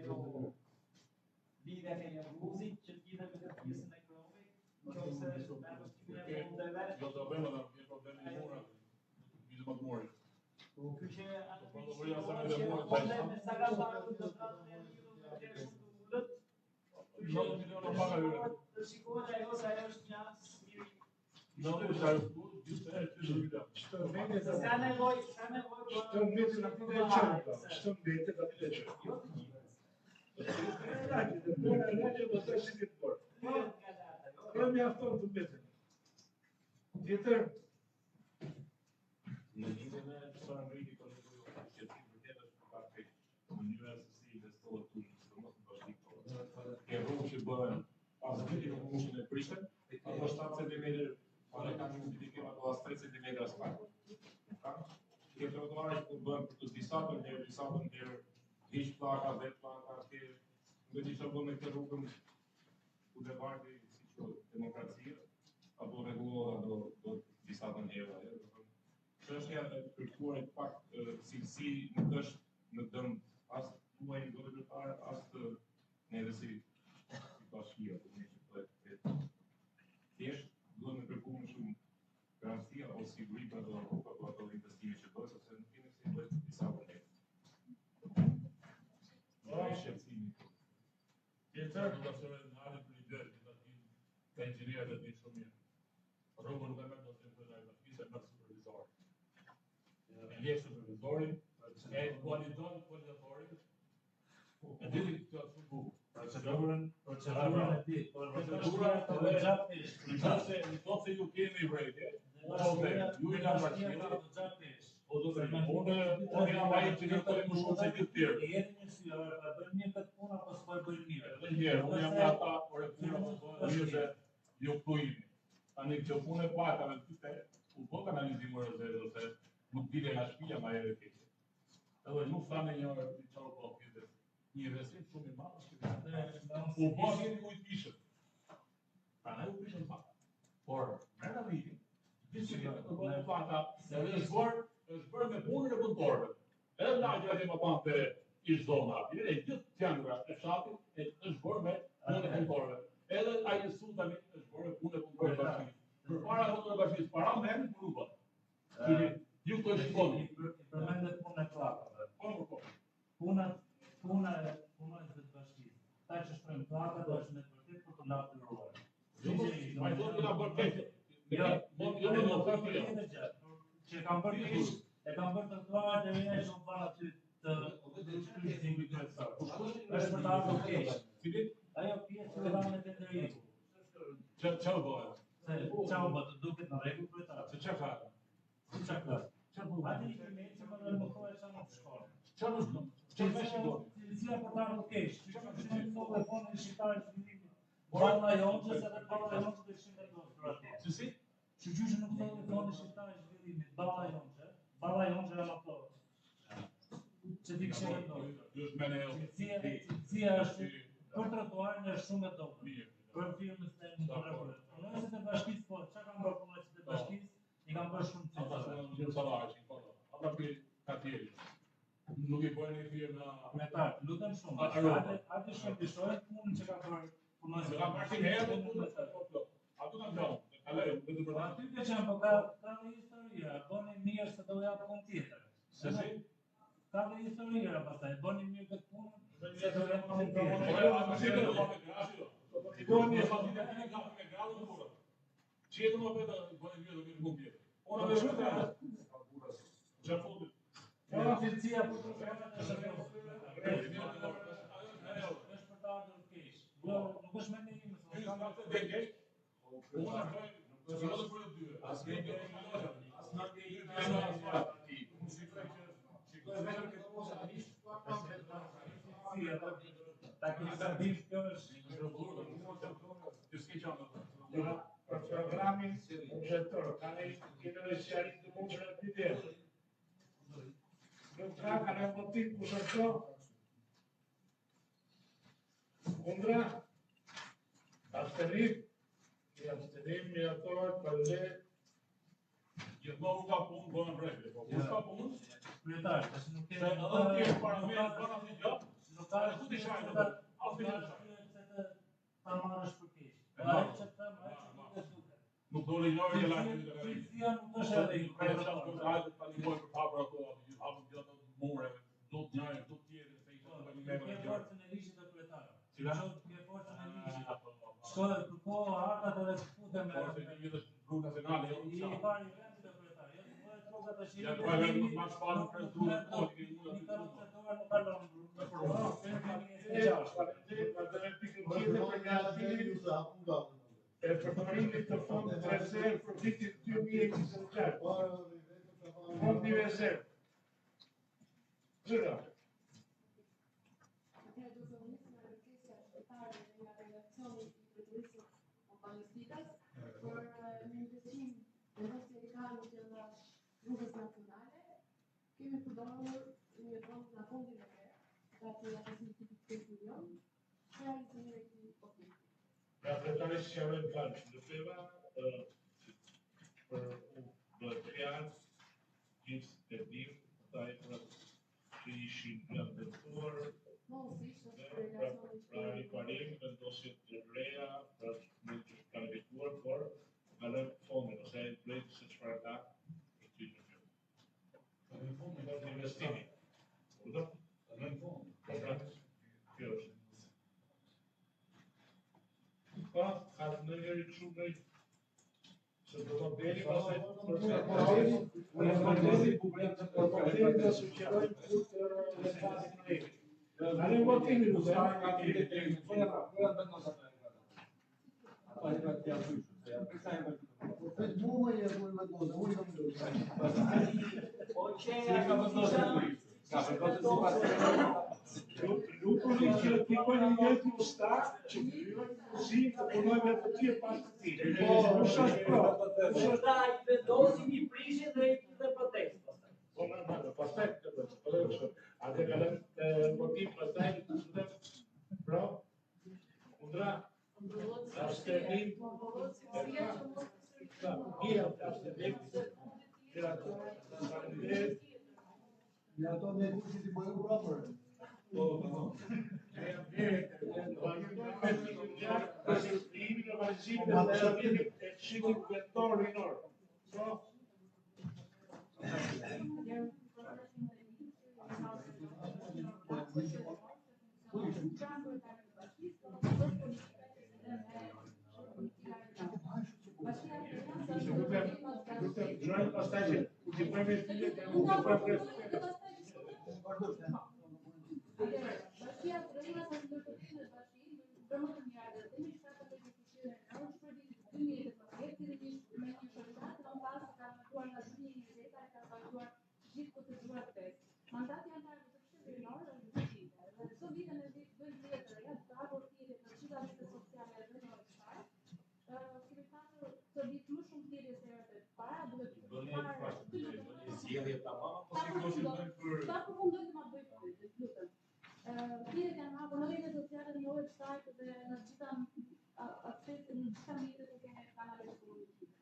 ke një rruzit që t'jide me të pjesën e kromi, që ose me vështimine e mundeve. Do të bëjmë dhe një problemi në mura, vizë më të mori. Kjo që me sa ka parë të tratë e një të të ullët, të shikohet e ajo se ajo është një atës miri. S'ka nevoj Shtë mbetet aty dhe qërë, shtë mbetet aty dhe qërë. Jo të gjithë. Në do të shikit porë. Kjo mi afton të mbetet. Tjetër? Në lidhje me çfarë ngriti kolegju shqetësim për tjetër është pak mënyra se si investohet tunë, sidomos në bashkë. Ke rrugë që bëhen pas viti në fushën e prishën, ato 7 cm, ore kanë një dikim ato as 3 cm asfalt. Ke trotuare që bëhen për të disa për ndër hiq pllaka, 10 pllaka, ke me disa bën me këtë rrugën bulevardi si quhet Demokracia, apo rregullohet do disa të ndjera. Çështja e kërkuarit pak cilësi nuk është në dëm as tuaj ndërkombëtar as të neve si bashkia, po ne që thotë thjesht duhet të kërkojmë shumë garancia ose siguri për ato investime që bëhet, sepse nuk kemi si bëhet disa vende. Shqetësimi. Tjetër do të thonë në anën për ide, do të dinë të inxhinierët e dinë shumë mirë. Rrugën nuk e merr dot në ai bashkisë me supervizor. E supervizorin, e kualiton kualitorin. E dini këtë është shumë bukur. Procedurën e tij, procedura edhe gjatë nëse ju keni vërejtje, ju i kanë bashkëta do gjatë. O do të unë jam ai që do të më shumë se të tjerë. Jeni një syre, pa bën një këtë punë apo s'po e bëjnë mirë. Edhe një herë, unë jam nga ata por e puna po bëhet se ju këtu jemi. Tani kjo punë e pakave këtu u bë analizim ose nuk dile nga shtëpia ma herë keqe. Edhe nuk thanë një orë të çfarë po pyetë. Një investim shumë i madh që u bë një kujtishëm. Prandaj u prishën pak. Por brenda vitit, gjithsesi ato bëhen fata, edhe është bërë me punën e punëtorëve. Edhe lagja që më kanë te ish zona aty, e gjithë qendra e fshatit është bërë me punën e punëtorëve. Edhe ai sud tani është bërë me punën e punëtorëve. Përpara punën e bashkisë, para merrni grupa. Ju të shkoni. Përmendet punë e pllakave. Po. Puna e bashkisë. Ta që shtrojnë pllakat është me vërtet për të lavdëruar. Ma i thonë nga bërë keqe. Që kam bërë të kush, e kam bërë të pllakat e mine shumë para aty të kryqëzimit kryesor. Është për të ardhur keq. Ajo pjesë që dhanë me tenderiku. Çfarë bëhet? Çfarë bëhet? Duket në rregull kryetar. Se çfarë ka? Çfarë ka? Ati i me që më dhe më kohë e sa nuk shkonë. Çfarë është? Çfarë më shikoni? Cilësia për ta në kesh. Që më shumë në telefonin shqiptarë që vinim. Balla Jonçës edhe Balla Jonçës të këshim vendosur për atje. Si? Që gjyshë nuk telefonin shqiptarë që vinim. Balla Jonçës e amatorë. Që ti këshim vendosur. Cilësia është për trotuarin është shumë e dobët. Për firmës të në të rëpërë. Punojësit e bashkisë, po, që kam bërë punojësit e bashkisë, i kam bërë shumë cilësë. Nuk i bojnë një firmë na... Kretar, lutem shumë. Ate shumë dishojë punë që ka bërë punojësit e bashkisë. Ato kanë gjohë. Aty të qenë, po ka dhe historia, bëni mirë se do japë punë tjetër. Ka dhe historia, pastaj, bëni mirë këtë punë, se do japë punë tjetër. Qetë më vetë, bëni mirë do kërë punë tjetër. Ona dhe shumë të Cilësia për të është për ta ardhur keq. Nuk është me ndihmë, për programin buxhetor, kanë financiarit të mundshëm të tjerë. Nuk ka kanë votim buxhetor. Kundra, abstenim, mi atohet për le. Gjithmonë ka punë, bëhen rregull, po kur ka punë, kryetar, tash nuk se edhe tjerë para me bëna një gjë, nuk ka ku ti shajnë do të ta marrësh për keq. Ai që them, ai që nuk do lejojë të lajë. Cilësia nuk është edhe i Hajde tani moj për hapur ato, hapur gjë të more, do të njëjë, do të tjerë, se i thonë bëni me Ke forcën e ligjit të kryetarëve. Cila? Ke forcën e ligjit. Shkoj kërko hartat edhe futem me. Forse një vjetë është rrugë nacionale, jo I bani vendit të kryetar. Jo të bëhet rruga tash. Ja të bëhet vendit më shpallë për rrugë, po ti Një karrocetor nuk ka lënë E përdorimit të fondit rezervë për vitin 2024. Fondi rezervë. Zëra. Atëherë do të nisë me kërkesa shqiptare nga redakcioni i Qeverisë Urbanistike për një investim vendosje rikale që nga rrugës nacionale. Kemi përdorur një fond nga fondi rezervë, gati atë 5 milion, për realizimin e këtij objekti. Nga kretarisht që javën falë që lëpeva për bëtëriat, gjithë të dim, ta i që ishin janë dërtuar, pra riparim, vendosjet të reja, për në që kalifikuar, por në fondin, ose e drejtë se çfarë ka, për ty në fjallë. Në fondin të investimi. Kudo? Në fondin. Kjo është. Pa, ka të në njëri të shumë nëjë, se do të beri pasaj për të të sugjerojnë kur të lefasin në eki. Në votimi në të Lupulli që t'i bëjnë një jetë në sta, që t'yojnë si të punojnë të tjerë pas të ti. Po shash pro. Shëta i vendosim i prishin dhe i të protest. Po në pastaj të bëjnë. Atë kalem të votim pastaj të sudem pro. Kundra. Abstenim. Ija abstenim. Grazie. Ja to ne kushit i bëjë rapër. Po, Bashkia Ukraina sa ndërtopinë e bashkisë, domos të miliardë, dhe një shtatë të fushire në për vitin 2018, me një shërbim të pas ka menduar nga 2020 ka vazhduar gjithë këtë 2 mandati antar të zgjedhje tamam, apo si do që bëjmë për... Ta përfundoj të ma bëj pyetje, lutem. Thirrjet janë hapur në rrjetet sociale, në website dhe në gjitha mjetet e kanaleve komunikative.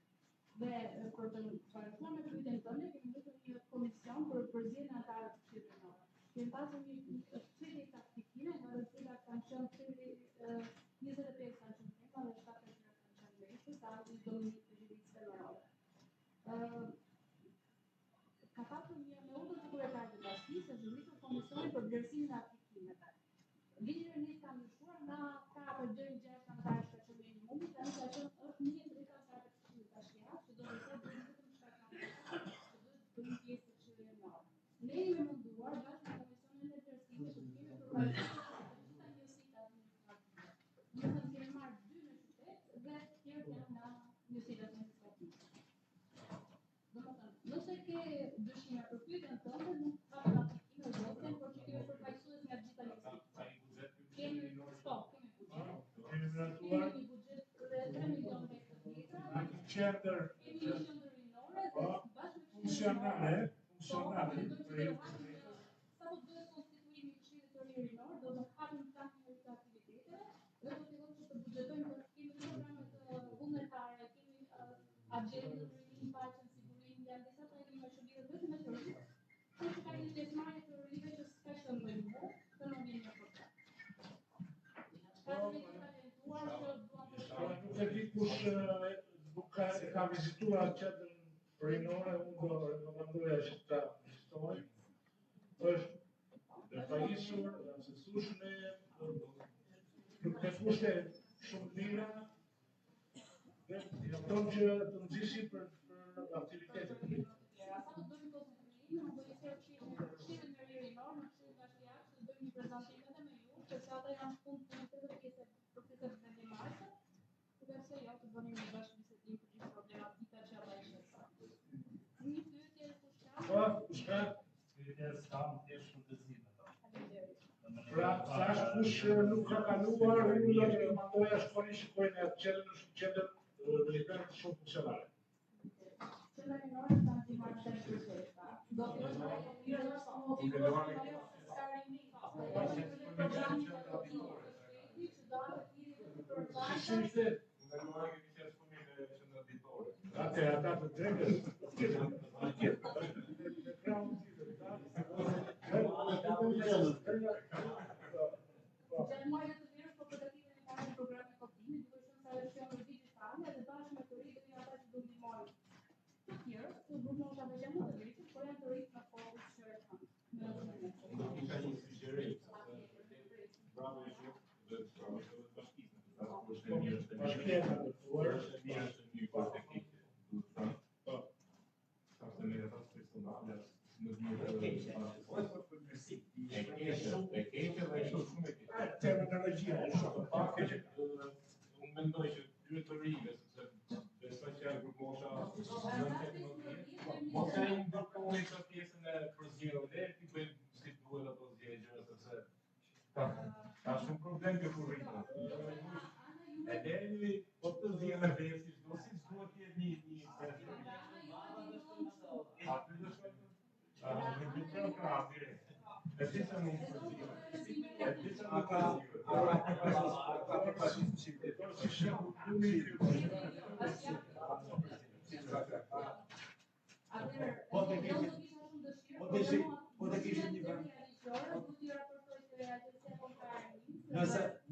Dhe për të parashtruar me pyetjen tënde, kemi bërë një komision për përzierjen e anëtarëve të Këshillit Vendor. Kemi pasur një çështje taktikine, nga të cilat kanë qenë 25 kanë qenë tema dhe 7 kanë qenë lehtë, sa i Dominik të Zhivicës Merore. Ka pasur një me udhër sekretare të bashkisë, është zhvilluar komisioni për vlerësimin e aplikimeve. Ligji i nis ka ndryshuar nga 4 deri në 6 anëtarë shkaqëmi i minimumit, tani ka qenë është 1 drejtë anëtarë të Këshillit Bashkiak, që do të thotë vetëm 7 anëtarë, që do të bëjnë pjesë të Këshillit Vendor. Ne jemi munduar bashkë me komisionin e vlerësimit të kemi përfaqësuar të gjitha njësitë administrative. Do të thotë kemi marrë 2 në qytet dhe tjerë janë nga njësitë administrative. Nëse ke dëshime për pyetjen tënde, nuk ka aplikime zotin, por që kemi përfaqësues nga gjitha njësitë. Kemi një buxhet dhe 3 milionë metra vjetra. Qendër Kemi një qendër rinore dhe bashkë me funksionale. Sa po bëhet konstituimi i Këshillit të Rinor, do të hapim praktike të aktiviteteve dhe do të fillojmë të buxhetojmë për kemi programe të vullnetare, kemi agjendën për rinim, paqen, sigurinë, janë disa trajnime që lidhet vetëm me të rinj. Por që ka një pjesëmarrje të rive që s'ka që në bëjmë të në vinë në program. Ka të me të talentuar që Nuk e di kush ka vizituar qendrën rinore, unë do rekomandoja që ta vizitoj. Është dhe pajisur, dhe asesueshme, nuk ka kushte shumë mira, dhe jeton që të nxjisi për aktivitetet. Sa të bëjmë të në do të thërë Këshillin e Rinor, në Këshillin Bashkiak, që bëjmë një prezantim edhe me ju, sepse ata janë fund të proceset vendimarrëse, përse jo të bënim një bashkëbisedim për gjithë problematika që ata i shqetëson. Një pyetje kush ka? Pyetja s'kam thjesht shëndetësim. Pra, thash kush nuk ka kaluar, unë do të rekomandoja shkoni shikojnë atë qendër militare të shumë funksionale. Qendra rinore është antimarrë të shqetësa. Do të Ate, ata të tregës. Gjatë muajit të verës, po përgatimin e parë në programin koptimi, duke qenë sa ajo qendër digjitale dhe bashkë me të rritë dhe ata që do ndihmojnë të tjerë, të grupnoshave që janë më të rritur, por janë të rritë në fokus që e kanë. Isha një sugjerim, bravo e shumë, dhe Bashkia ka ndërtuar. është e mirë pas teknike, du të thënë. Sakse me në tas personale, në dhjë e keqe dhe shumë e keqe. Terminologjia e shumë. Unë mendoj që dyre të rive, sepse besoj që janë grupmosha në teknologi, mos e ndërkoni që pjesën e përzgjerëve dhe ti bëjmë si duhet ato zgjerëve, sepse ka shumë problem kjo kur rritën. E deri po të zgjerë me vesi, do si duhet të jetë një aty dhe shkojnë në grupën krasire. E ti që mund të përzgjerë. E ti që mund të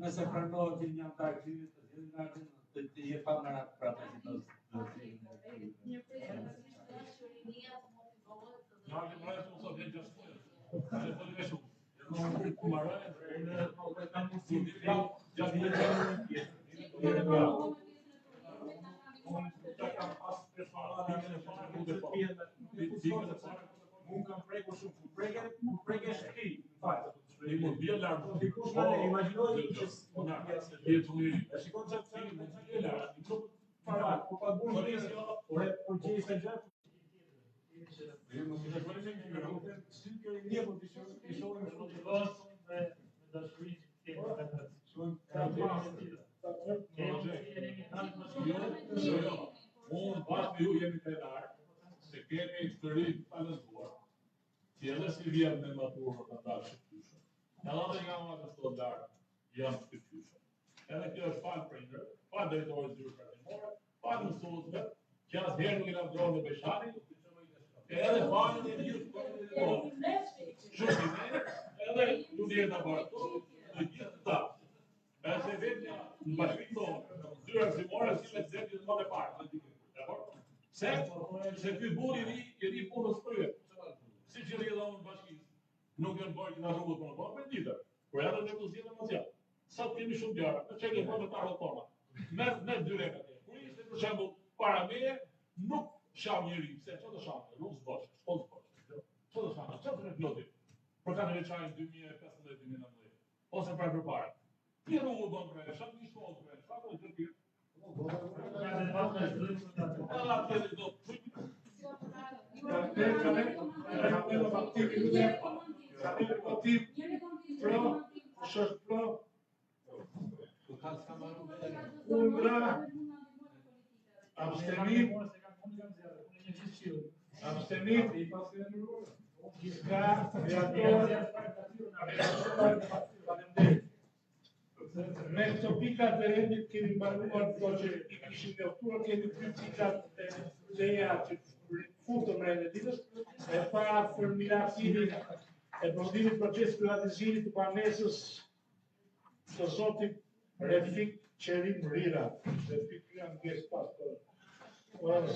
Nëse pranohet një antar Këshillit të Zgjedhur, të jetë pa marrë prapë si do të Një pjesë rinia të motivohet të Mund kam prekur shumë, kur prekesh ti, fakt. Dikush na imagjinoj që shikon çfarë po paguon po gjej se gjatë. Unë bashkë ju jemi krenar, se kemi të rinj pa lëzuar. Si edhe si vjen me maturë të dalë shqiptyshë. Edhe nga atë standard janë shqiptyshë. Edhe kjo është falë prindër, falë drejtorit zyrë pratimore, falë mësuesve, që asnjëherë nuk i kanë dronë në Beshani, edhe falë e gjithë përgjithë. Shumë i edhe ju djetë të barato, në gjithë ta. E se vetja në bashkërinë tonë, zyra zimore, si me të zetë në mëne parë. Se ky buri i ri punës përve. Si që rrë edhe unë bashkisë, nuk janë bërë që nga rrugët për në bërë, për tjetër. Por edhe në të zhjetë në zjatë. Sa të kemi shumë gjara, në që ke për të tarë tona. Me dy reka tje. Kur ishte për shembull para meje, nuk shau njëri, se që të shamë, nuk zboshë, s'po zboshë. Që të shamë, që të në plotit? Për ka në veçajnë 2015-2019, ose për përpare. Një rrugë bënë për e, shatë një shkollë për e, shatë në të tjërë. Me këto pikat të rendit kemi mbaruar do që i kishim njoftuar, kemi 2 pikat e leja që futëm rreth ditës, e para për miratimin e përfundimin proces privatizimit të banesës të zotit Refik Qerim Rira. Refik Rira nges pas të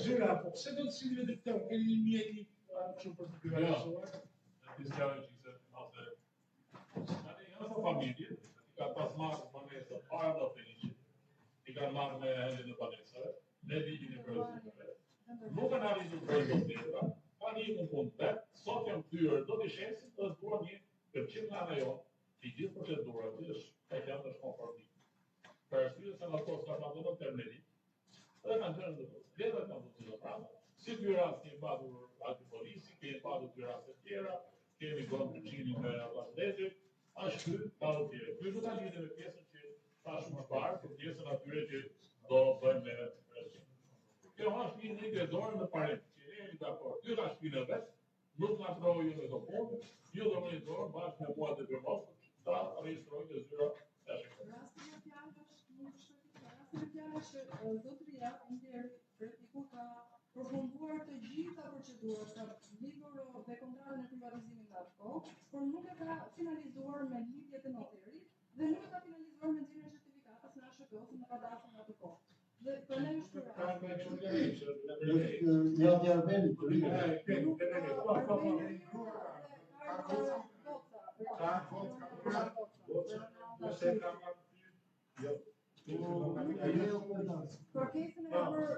zyra, po pse do të silve të këto, keni një mjeti që për të privatizuar? Fiskalin që se janë sa familje, ka pas marrë banesë para do të ishit, i kanë marrë me hendin e banesëve, me ligjin e përëzimeve. Nuk kanë arritur përëzimeve, kanë një në punë vetë, sot janë kthyer do të shesin të zbuar një përqim nga në jonë, i gjithë procedurat që është janë të shkonformit. Për arsye se në ato s'ka patur në termini, dhe kanë qenë në letra kanë të cilë pranë, si ky rast kemi patur aty polisi, kemi patur ky raste tjera, kemi gënë përqimin me Atlandetit, ashtu ka të tjerë. Ky do ta lidhë me pjesën që thash më parë, për pjesën atyre që do bëjmë me përgjithësi. Kjo është një gredore në parim, që jemi dakord. Ky është shpinë vet, nuk na trojë në këto punë, ju do monitorojmë bashkë me mua të përmos, ta regjistrojmë të zyra tash. Rasti i fjalës që zotëria ndër Refiko ka përfunduar të gjitha procedurat, ka lidhur me kontratën e privatizimit nga ato, por nuk e ka finalizuar me lidhjet e noterit dhe nuk e ka finalizuar me nxjerrjen e certifikatës në ASHK-s në padasur nga ato kohë. Dhe për ne është Ja Arbeni, Kërkesën e bërë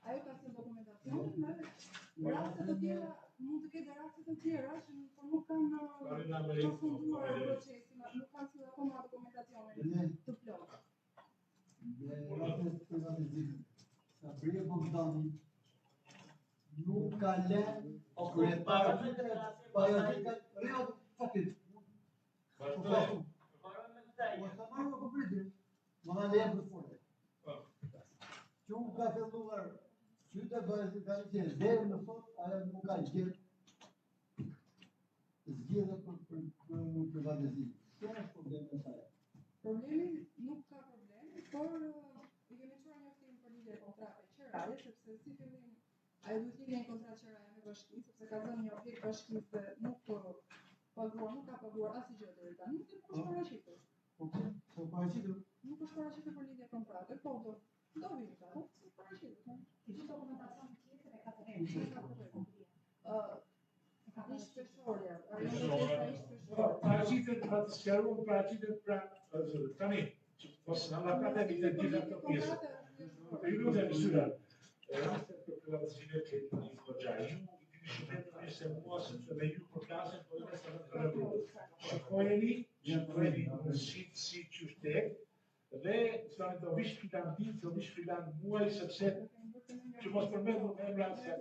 ajo ka si dokumentacion me raste të tjera, mund të ketë raste të tjera që nuk kanë përfunduar procesin, nuk kanë si akoma dokumentacionin të plotë. Dhe rastet të privatizimit, Sabria Bogdani nuk ka lënë Që ka filluar qytet bëhet garancie deri në sot, ajo nuk ka gjë zgjedhje për privatizim. Kjo është problemi i saj. Problemi nuk ka problem, por i kemi çuar njoftim për lidhje kontrate qeraje, sepse si fillim ajo duhet të jetë kontratë qeraje me bashkinë, sepse ka dhënë një objekt bashkisë dhe nuk ka paguar asgjë deri tani, nuk është paraqitur. Po paraqitur? Nuk është paraqitur për lidhje kontrate, po do vini ta, po paraqitur. Gjithë dokumentacion tjetër e ka të rejtë. Ishtë peshorja, ajo ishtë peshorja. Paraqitet pra të sqaruar, paraqitet pra tani, mos na lakatemi të gjitha këto pjesë. Për ju lutem zyra, rastet për privatizimit që i goxhaj, ju i shpëtet se mua sepse me ju përplasen po dhe sa të rrugës. Shikojeni si qytet dhe tani do vish filan ditë, do vish filan muaj sepse që mos përmendur emra se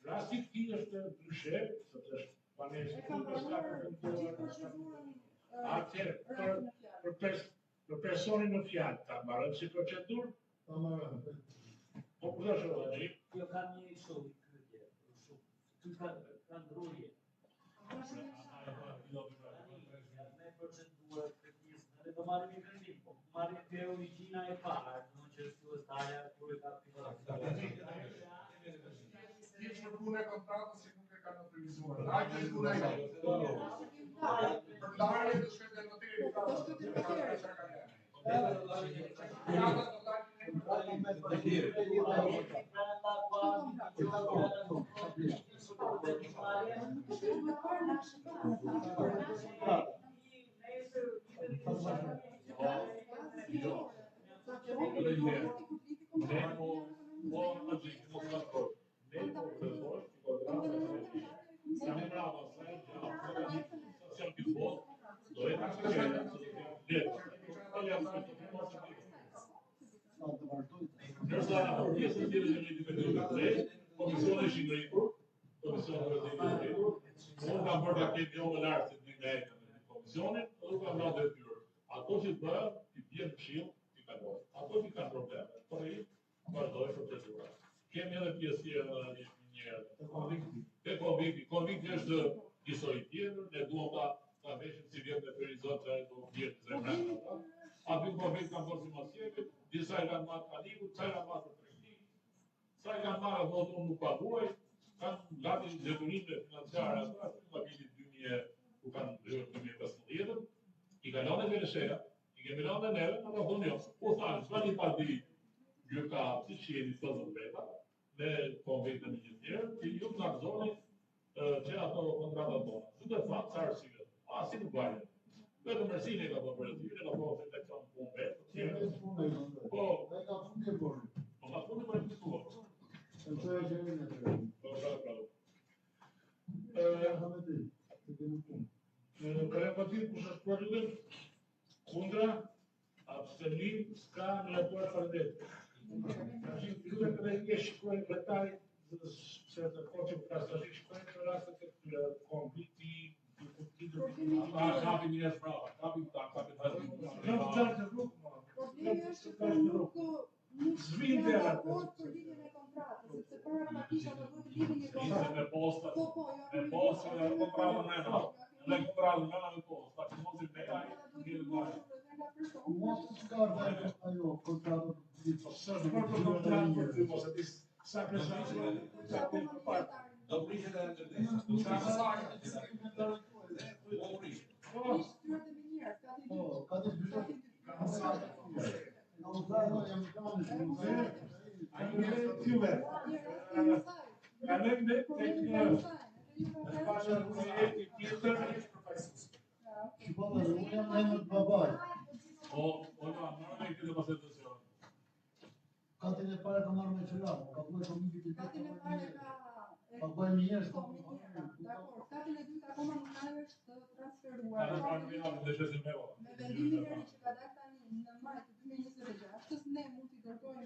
rasti i tij është ndryshe, sepse është banesë për personin në fjalë, ta mbarojmë si procedurë? Po përdo shërë, Jo kam një kështu pyetje. ka ndrurje. Me procedurë kërkisë, do marrim një vendim, po marrim te origjina e parë, domethënë që fillestaria kur e ka Ti shpërpune kontratën si nuk e ka noterizuar. Hajde e puna jo. Për ndarje të shkret e noteri ka Nërsa pjesën tjetër që rritë për komisioni është i ngritur, komisioni është i ngritur, unë kam bërë paketë jo më lartë se 2 metra me komisionin, dhe kam nga detyrë. Ato që të bëra, ti bjerë këshill, ti kaloj. Ato që kanë probleme, për i vazhdoj procedura. Kemi edhe pjesë tjetër në njërë. Konvikti është njësoj tjetër, ne duham ta veshim si vjetë me perizot që do vjetë zemrata. Aty konvikt kanë bërë si masjevit, disa e kanë marrë kalivu, ca e kanë marrë për trekti, ca e kanë marrë ato unë nuk paguaj, kanë gati detyrimet financiare ata, nga vitit 2000, ku kanë rrëtë 2015, i ka lënë Velesheja, i kemi lënë dhe neve, në thonë jo, po thanë, s'ka një parti gjyka, si që jeni të të veta, me konviktën e gjithë tjerë, që ju të nakzoni që ato kontratat tona. Që të fatë, sa arsive, si nuk vajnë. Vetëm Mersin e ka po operativin, e ka po selekcion punë vetë. Po, ka fundi e borë. Po, ka fundi për e pisuar. Po, Krepativ kush është përgjudin, kundra, abstenim, s'ka në lepuar përdet. Ka gjithë përgjudin këtë e një shikojnë vetaj, se të koqëm ka stashik shikojnë për rastet e këtyre konflikti, kapi njërës prava, kapi të Problemi është që nuk janë dakord për lidhjen e kontratës, sepse para ka kisha të bëjë lidhjen e kontratës. me posta, me posta, me kontratën me në, me kontratën me në posta, pa që mos i beja, Mos të ka dhe ajo kontratën. Së është për kontratën për ty, mos e disë sa këshashtë, sa të për partë. Do prishet e ndërdesa. Ka të zbyshët. Në uzajnë e më kanë A një me t'juve. Ka me tek një pashën projekti tjetër. që po dhe unë jam në të babaj. Po, nga, mërë me këtë pas e të sionë. Katin e pare ka marrë me qëra, ka bëjë komikit i Katin e pare ka bëjë njërës. Dakor, katin e dytë akoma nuk na është transferuar. Ka në pranë me javë, dhe shesim me ova. Me vendimin e ri që ka dalë tani në maj të 2026, ne mund t'i dërgojmë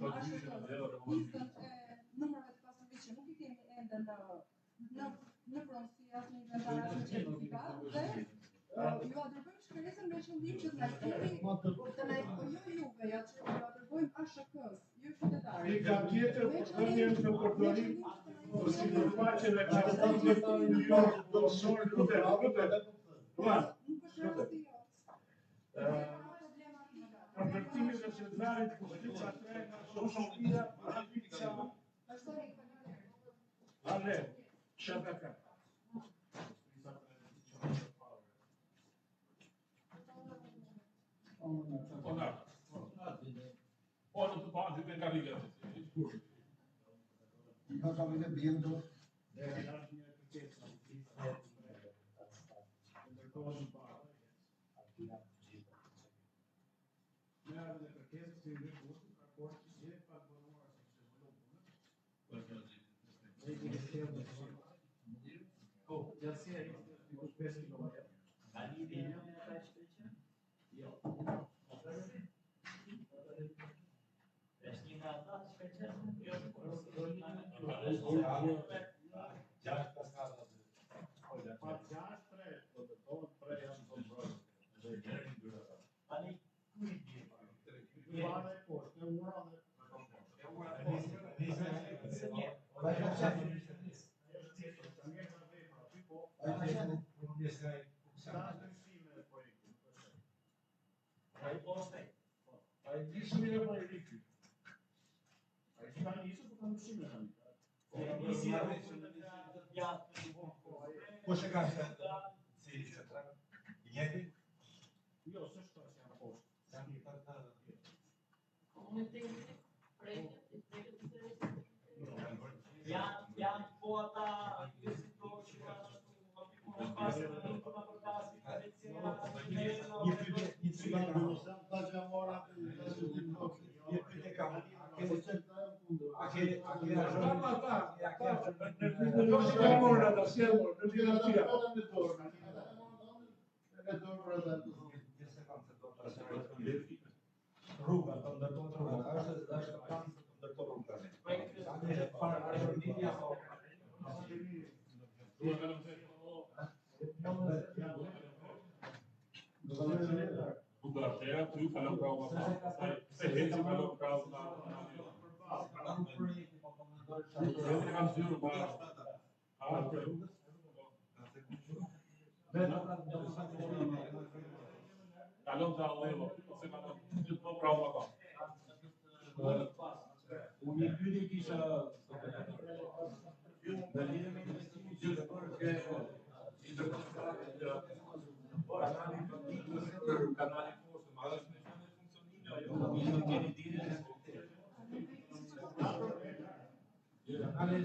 listën e numrave të pasurisë që nuk i kemi ende në pronësi as në inventar as në certifikat dhe ju a dërgojmë shkresën me qëllim që të na jepni jo juve, ja që ju a dërgojmë ASHK-s, ju qytetarët. I ka tjetër përgjën të përdorim, si në faqen e qëtëtimit të një dosor lute. Nuk është rasti jo. Konvertimi dhe qëtërarit Kustica 3 nga Shoshopia, Rapica, Ale, Shataka. Po, në të banë, të nga riga të të I ka kabine bjenë do. Ai poste. Ai nisëmire po e rikë. Ai s'ka nisë, po ka mësime tani. Po se ka se si çetra. Jeni? Jo, s'është që janë poshtë. Janë të Janë po ata investitorë që kanë pasur në përkasi, Një pyetje Pagamora një pyetje kam. A ke Non si lavora da solo, non si lavora. Rruga të ndërtojnë rruga, është plan të ndërtojnë rruga. Para Argentina apo Bugartera, tu falou para uma se gente falou para uma Kalon za levo, se malo po pravo pa. Unë një pyetje kisha në lidhje me investimin gjithë për i kanali për kanali poshtë, ma është me funksionime ajo, nuk keni ditë kanali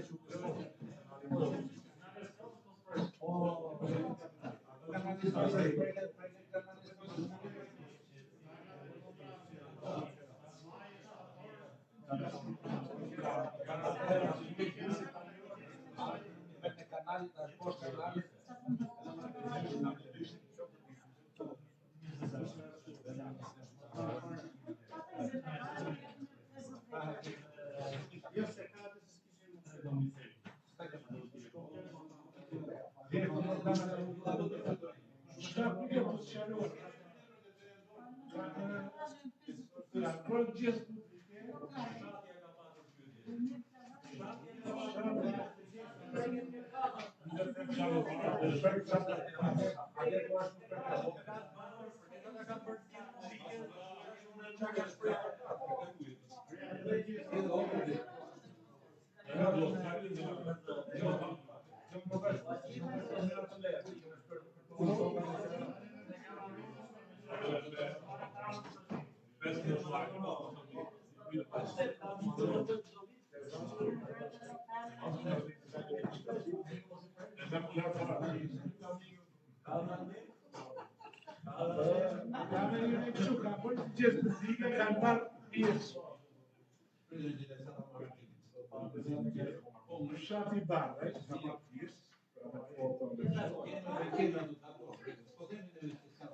Shati barre,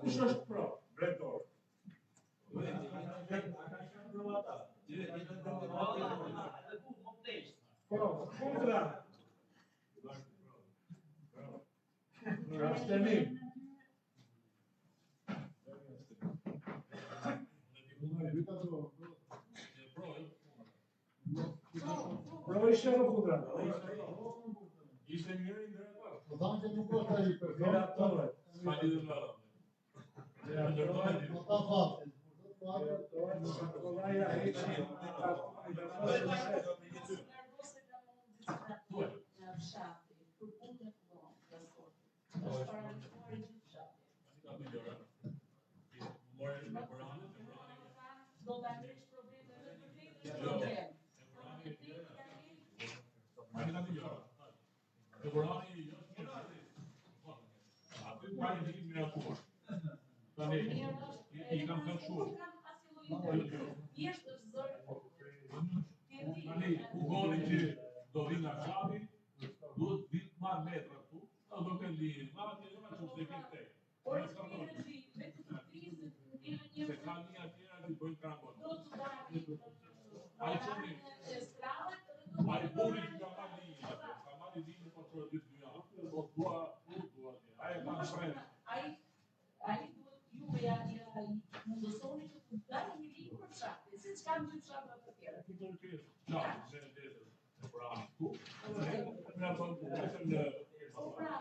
Kush është pro? Drejtor. Po, kontra. Abstenim. Pro ishte apo kontra? Ishte njëri ndërtuar. Po thamë që nuk është ai për Relatorët. Ma lidhur me radhë. Po ta fatin. Kollaja heqi. I kam thënë shumë. Tani, u goni që do vi nga qapi, duhet vitë marrë metra këtu, do të linë, marrë të njëma që se këtë te. Se ka një atjera që bëjnë krambon. A i qëmi, a i buri që ka marrë linë për të ditë dy janë, po dua, a e ka në frejnë. Ai ju ja mundosoni që të dalë një linjë për fshati, siç kanë gjithë fshatat të tjera. Ti do të kesh qapi, se në tjetër, e pra, ku? Na thonë, në... Po pra,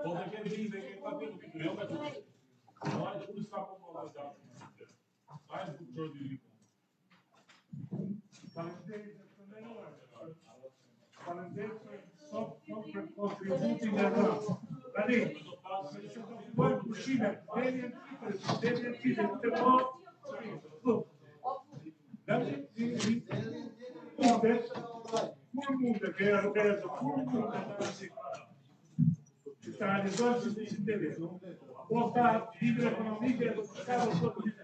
Po të kemë dhe i dhe ke pa të të jo me të. Ajde, unë s'ka po më dhe gjatë. Ajde, ku të qërë dy Faleminderit për të ndëruar. Faleminderit për kontributin e rrëmë. Tani, se që të bëjmë pushime, deljen titër, të po, kur mundet, che ero preso, kur mundet, si sta realizzando si deve, può fare libera economica e lo Stato sotto di te.